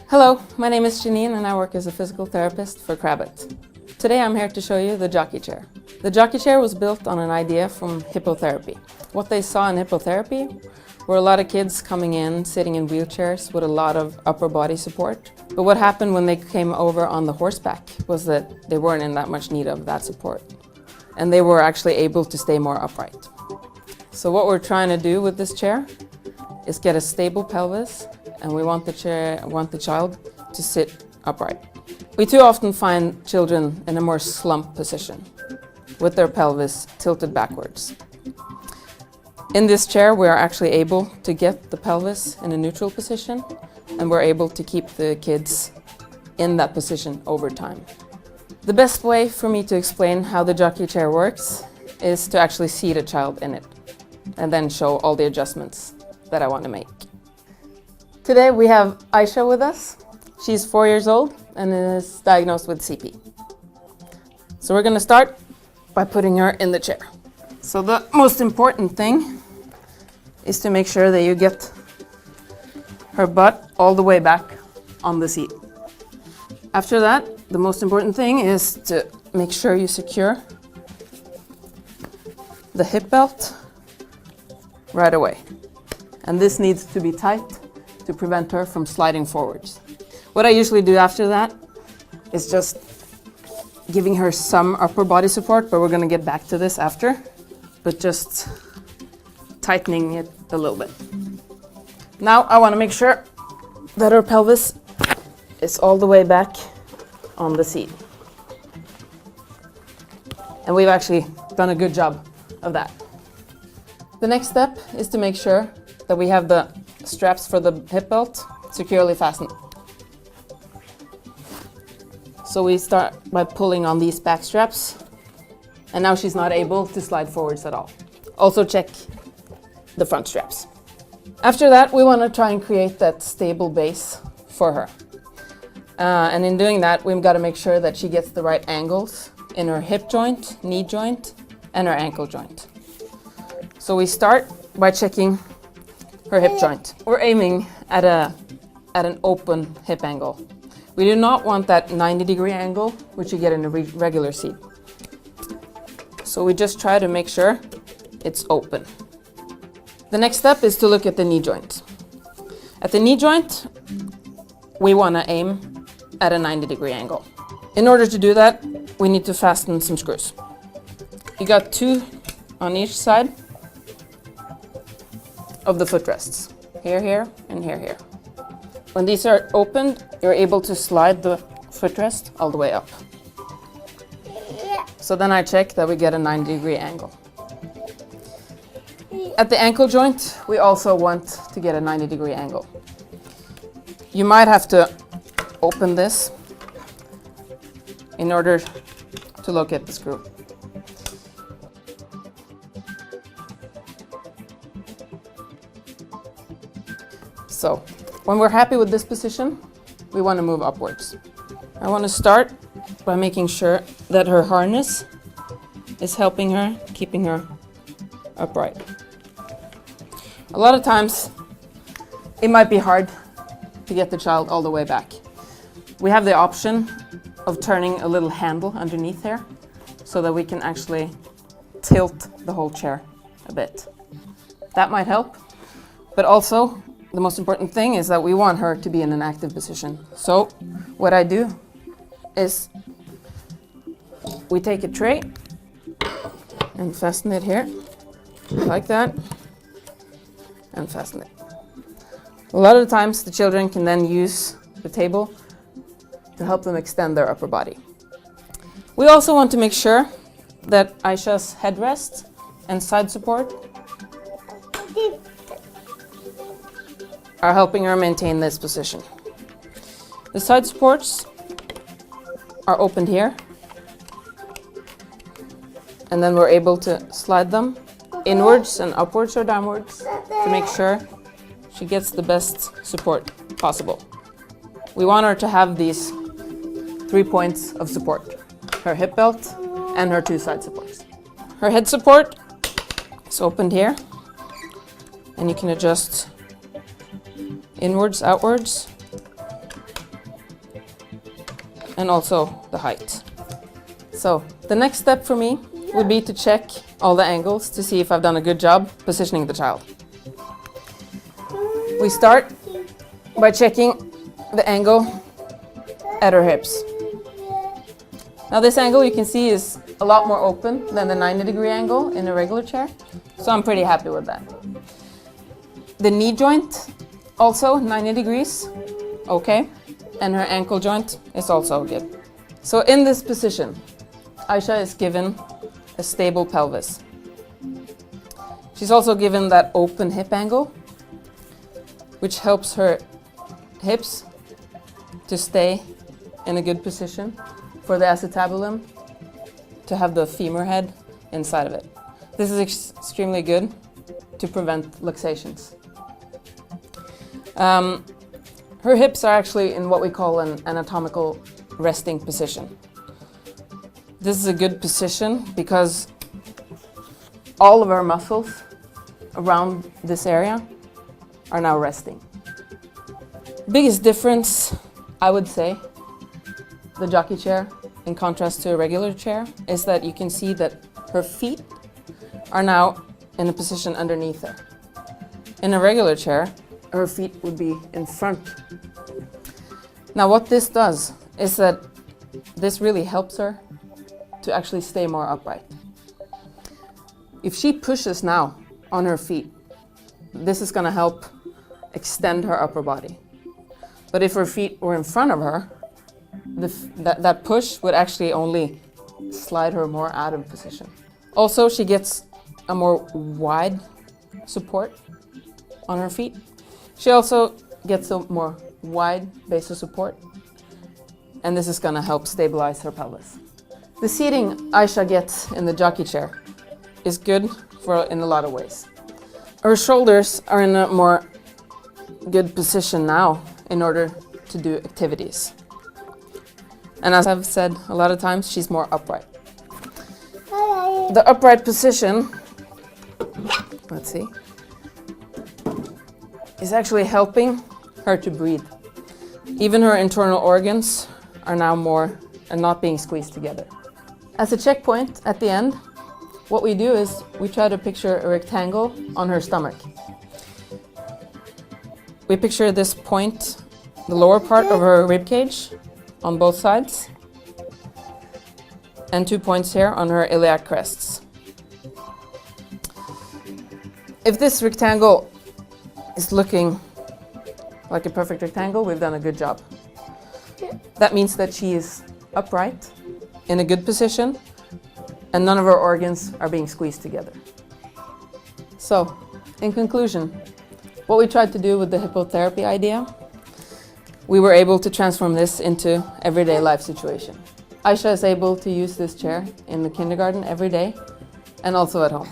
Hello, my name is Janine and I work as a physical therapist for Krabat. Today I'm here to show you the jockey chair. The jockey chair was built on an idea from hippotherapy. What they saw in hippotherapy were a lot of kids coming in, sitting in wheelchairs with a lot of upper body support. But what happened when they came over on the horseback was that they weren't in that much need of that support. And they were actually able to stay more upright. So what we're trying to do with this chair is get a stable pelvis, and we want the child to sit upright. We too often find children in a more slumped position, with their pelvis tilted backwards. In this chair, we are actually able to get the pelvis in a neutral position, and we're able to keep the kids in that position over time. The best way for me to explain how the jockey chair works is to actually seat a child in it, and then show all the adjustments that I want to make. Today we have Aisha with us. She's 4 years old and is diagnosed with CP. So we're going to start by putting her in the chair. So the most important thing is to make sure that you get her butt all the way back on the seat. After that, the most important thing is to make sure you secure the hip belt right away. And this needs to be tight to prevent her from sliding forwards. What I usually do after that is just giving her some upper body support, but we're going to get back to this after, but just tightening it a little bit. Now I want to make sure that her pelvis is all the way back on the seat. And we've actually done a good job of that. The next step is to make sure that we have the straps for the hip belt securely fastened. So we start by pulling on these back straps, and now she's not able to slide forwards at all. Also check the front straps. After that, we want to try and create that stable base for her. And in doing that, we've got to make sure that she gets the right angles in her hip joint, knee joint, and her ankle joint. So we start by checking her hip joint. We're aiming at an open hip angle. We do not want that 90-degree angle, which you get in a regular seat. So we just try to make sure it's open. The next step is to look at the knee joint. At the knee joint, we want to aim at a 90-degree angle. In order to do that, we need to fasten some screws. You got 2 on each side of the footrests. Here, and here. When these are opened, you're able to slide the footrest all the way up. So then I check that we get a 90-degree angle. At the ankle joint, we also want to get a 90-degree angle. You might have to open this in order to locate the screw. So, when we're happy with this position, we want to move upwards. I want to start by making sure that her harness is helping her, keeping her upright. A lot of times, it might be hard to get the child all the way back. We have the option of turning a little handle underneath here so that we can actually tilt the whole chair a bit. That might help, but also the most important thing is that we want her to be in an active position. So what I do is we take a tray and fasten it here, like that, and fasten it. A lot of the times the children can then use the table to help them extend their upper body. We also want to make sure that Aisha's headrest and side support are helping her maintain this position. The side supports are opened here, and then we're able to slide them inwards and upwards or downwards to make sure she gets the best support possible. We want her to have these 3 points of support: her hip belt and her 2 side supports. Her head support is opened here, and you can adjust inwards, outwards, and also the height. So the next step for me would be to check all the angles to see if I've done a good job positioning the child. We start by checking the angle at her hips. Now this angle you can see is a lot more open than the 90-degree angle in a regular chair, so I'm pretty happy with that. The knee joint, also 90 degrees, okay, and her ankle joint is also good. So in this position, Aisha is given a stable pelvis. She's also given that open hip angle, which helps her hips to stay in a good position for the acetabulum to have the femur head inside of it. This is extremely good to prevent luxations. Her hips are actually in what we call an anatomical resting position. This is a good position because all of our muscles around this area are now resting. Biggest difference, I would say, the jockey chair in contrast to a regular chair, is that you can see that her feet are now in a position underneath her. In a regular chair, her feet would be in front. Now what this does is that this really helps her to actually stay more upright. If she pushes now on her feet, this is going to help extend her upper body. But if her feet were in front of her, that push would actually only slide her more out of position. Also, she gets a more wide support on her feet. She also gets a more wide base of support, and this is going to help stabilize her pelvis. The seating Aisha gets in the jockey chair is good in a lot of ways. Her shoulders are in a more good position now in order to do activities. And as I've said a lot of times, she's more upright. The upright position, let's see, is actually helping her to breathe. Even her internal organs are now more and not being squeezed together. As a checkpoint at the end, what we do is we try to picture a rectangle on her stomach. We picture this point, the lower part of her rib cage on both sides, and 2 points here on her iliac crests. If this rectangle is looking like a perfect rectangle, we've done a good job. That means that she is upright, in a good position, and none of her organs are being squeezed together. So, in conclusion, what we tried to do with the hippotherapy idea, we were able to transform this into everyday life situation. Aisha is able to use this chair in the kindergarten every day and also at home.